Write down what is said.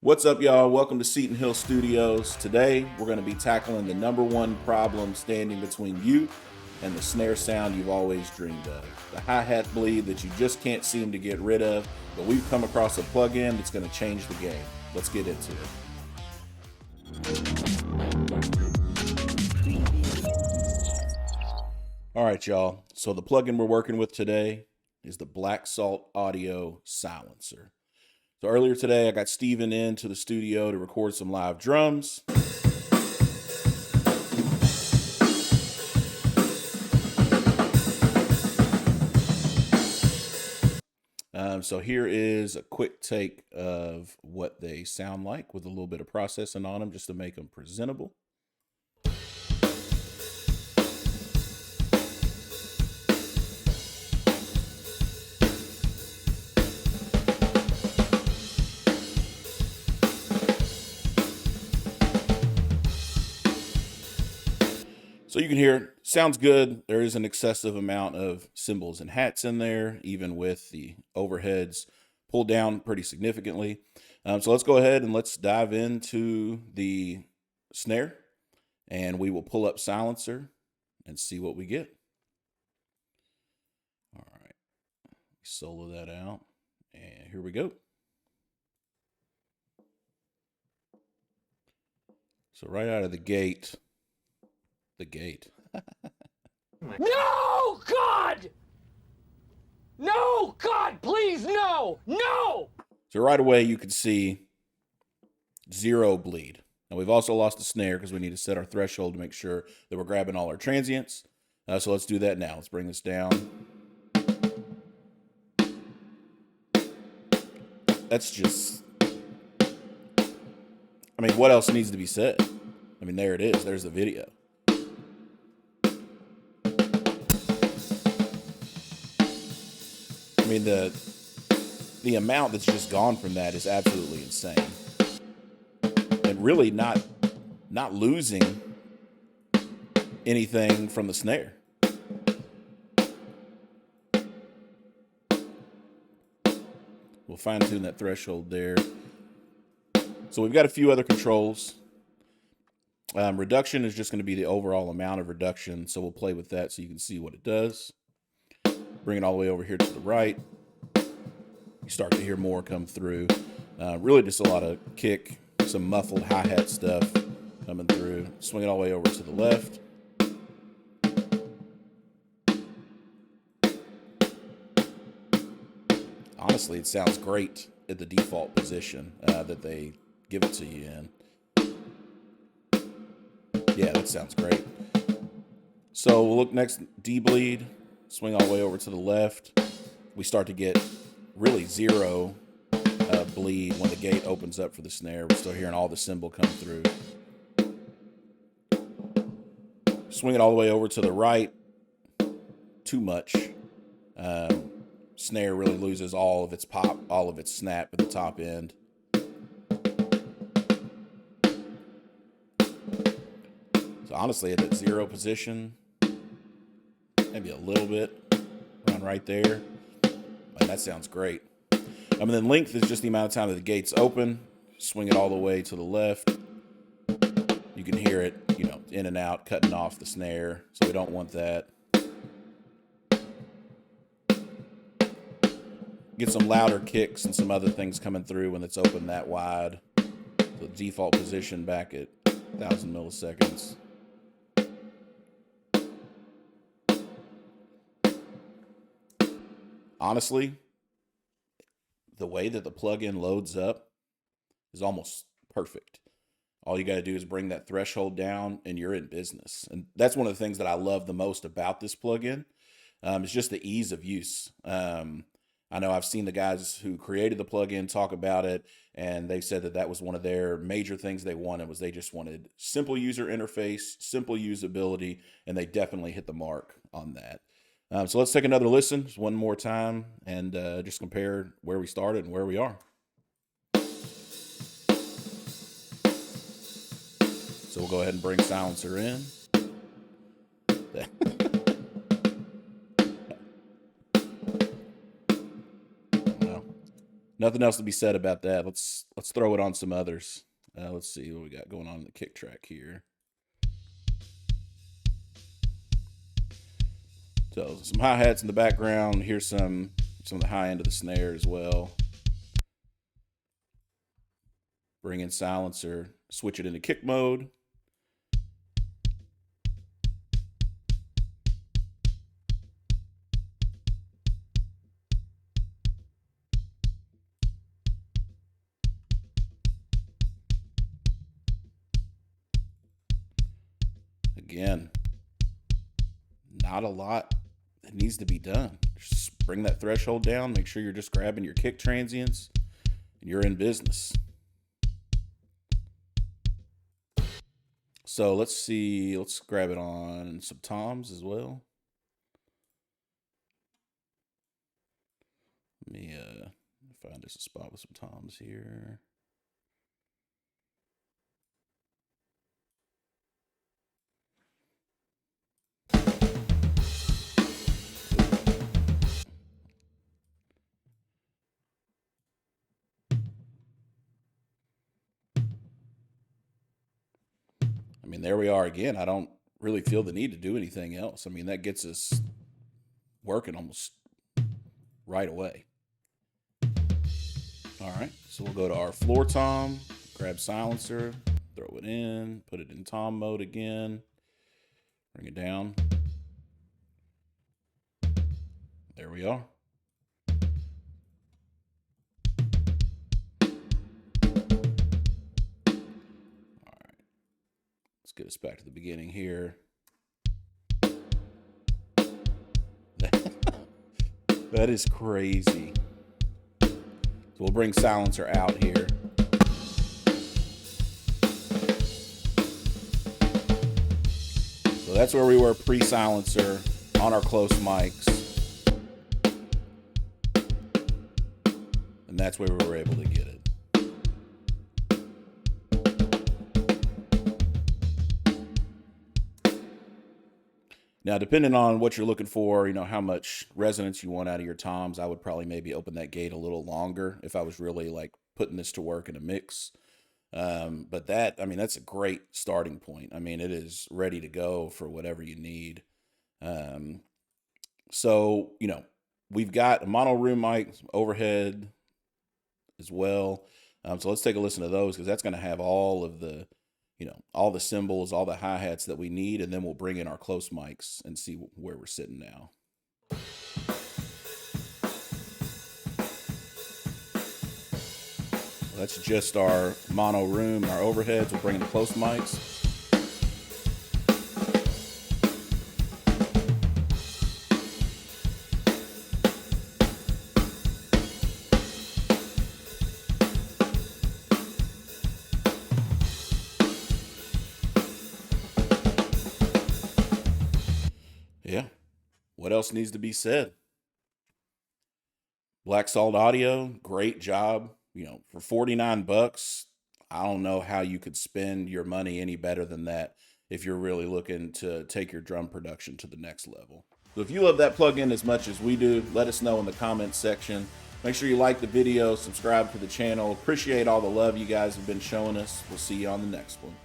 What's up, y'all? Welcome to Seton Hill Studios. Today, we're going to be tackling the number one problem standing between you and the snare sound you've always dreamed of. The hi-hat bleed that you just can't seem to get rid of, but we've come across a plugin that's going to change the game. Let's get into it. All right, y'all. So the plugin we're working with today is the Black Salt Audio Silencer. So earlier today, I got Steven into the studio to record some live drums. So here is a quick take of what they sound like with a little bit of processing on them just to make them presentable. So you can hear, sounds good. There is an excessive amount of cymbals and hats in there, even with the overheads pulled down pretty significantly. So let's go ahead and let's dive into the snare, and we will pull up silencer and see what we get. All right, solo that out, and here we go. So right out of the gate. No, God! No, God, please, no! No! So right away you can see zero bleed. Now we've also lost the snare because we need to set our threshold to make sure that we're grabbing all our transients. So let's do that now. Let's bring this down. That's just, I mean, what else needs to be said? I mean, there it is. There's the video. I mean, the amount that's just gone from that is absolutely insane. And really not losing anything from the snare. We'll fine tune that threshold there. So we've got a few other controls. Reduction is just going to be the overall amount of reduction. So we'll play with that so you can see what it does. Bring it all the way over here to the right. You start to hear more come through. Really just a lot of kick, some muffled hi-hat stuff coming through. Swing it all the way over to the left. Honestly, it sounds great at the default position that they give it to you in. Yeah, that sounds great. So we'll look next, D-bleed. Swing all the way over to the left. We start to get really zero bleed when the gate opens up for the snare. We're still hearing all the cymbal come through. Swing it all the way over to the right. Too much. Snare really loses all of its pop, all of its snap at the top end. So honestly, at that zero position, maybe a little bit around right there. And that sounds great. And then length is just the amount of time that the gate's open. Swing it all the way to the left. You can hear it, in and out, cutting off the snare. So we don't want that. Get some louder kicks and some other things coming through when it's open that wide. So default position back at 1,000 milliseconds. Honestly, the way that the plugin loads up is almost perfect. All you got to do is bring that threshold down and you're in business. And that's one of the things that I love the most about this plugin. It's just the ease of use. I know I've seen the guys who created the plugin talk about it, and they said that was one of their major things they wanted, was they just wanted simple user interface, simple usability, and they definitely hit the mark on that. So let's take another listen one more time and just compare where we started and where we are. So we'll go ahead and bring silencer in. Well, Nothing else to be said about that. Let's throw it on some others. Let's see what we got going on in the kick track here. So some hi-hats in the background. Here's some of the high end of the snare as well. Bring in silencer, switch it into kick mode. Again, not a lot that needs to be done. Just bring that threshold down. Make sure you're just grabbing your kick transients, and you're in business. So let's see. Let's grab it on some toms as well. Let me find us a spot with some toms here. I mean, there we are again. I don't really feel the need to do anything else. I mean, that gets us working almost right away. All right, so we'll go to our floor tom, grab silencer, throw it in, put it in tom mode again, bring it down. There we are. Let's get us back to the beginning here. That is crazy. So we'll bring silencer out here. So that's where we were pre-silencer on our close mics. And that's where we were able to get it. Now, depending on what you're looking for, you know, how much resonance you want out of your toms, I would probably maybe open that gate a little longer if I was really like putting this to work in a mix. But that, I mean, that's a great starting point. I mean, it is ready to go for whatever you need. So, you know, we've got a mono room mic, some overhead as well. So let's take a listen to those because that's going to have all of the, you know, all the cymbals, all the hi-hats that we need, and then we'll bring in our close mics and see where we're sitting now. That's just our mono room, our overheads. We'll bring in the close mics. Yeah. What else needs to be said? Black Salt Audio, great job. You know, for 49 bucks, I don't know how you could spend your money any better than that if you're really looking to take your drum production to the next level. So if you love that plugin as much as we do, let us know in the comments section. Make sure you like the video, subscribe to the channel. Appreciate all the love you guys have been showing us. We'll see you on the next one.